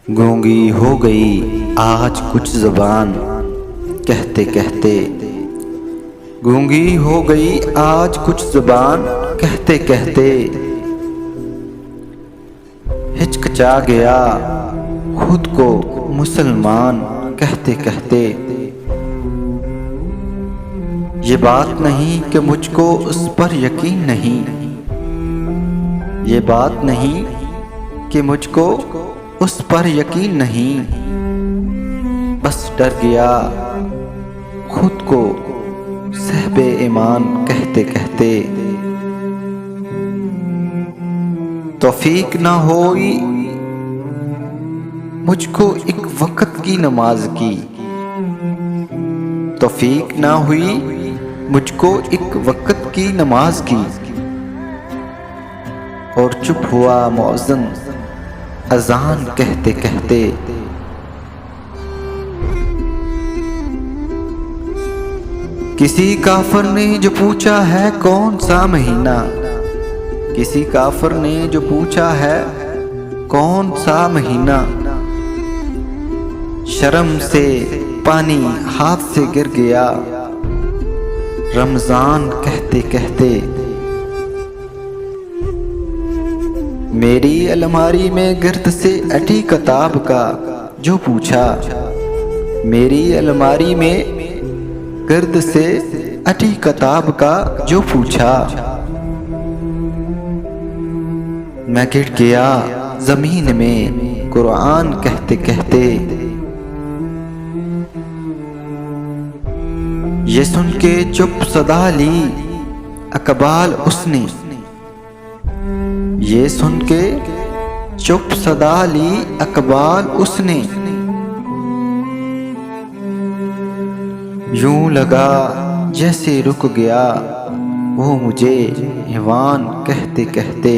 गूंगी हो गई आज कुछ ज़बान कहते कहते। गूंगी हो गई आज कुछ ज़बान कहते कहते। हिचकिचा गया खुद को मुसलमान कहते कहते। ये बात नहीं कि मुझको उस पर यकीन नहीं, ये बात नहीं कि मुझको उस पर यकीन नहीं। बस डर गया खुद को सहबे ईमान कहते कहते। तौफीक ना होई मुझको एक वक्त की नमाज की, तौफीक ना हुई मुझको एक वक्त की नमाज की। और चुप हुआ मौज़िन अज़ान कहते कहते। किसी काफिर ने जो पूछा है कौन सा महीना, किसी काफिर ने जो पूछा है कौन सा महीना। शर्म से पानी हाथ से गिर गया रमजान कहते कहते। मेरी अलमारी में गिर्द से अटी किताब का जो पूछा, मेरी अलमारी में गिर्द से अटी किताब का जो पूछा। मैं गिर गया जमीन में कुरान कहते कहते। ये सुन के चुप सदा ली अकबाल उसने, ये सुन के चुप सदा ली अकबाल उसने। यूं लगा जैसे रुक गया वो मुझे ईवान कहते कहते।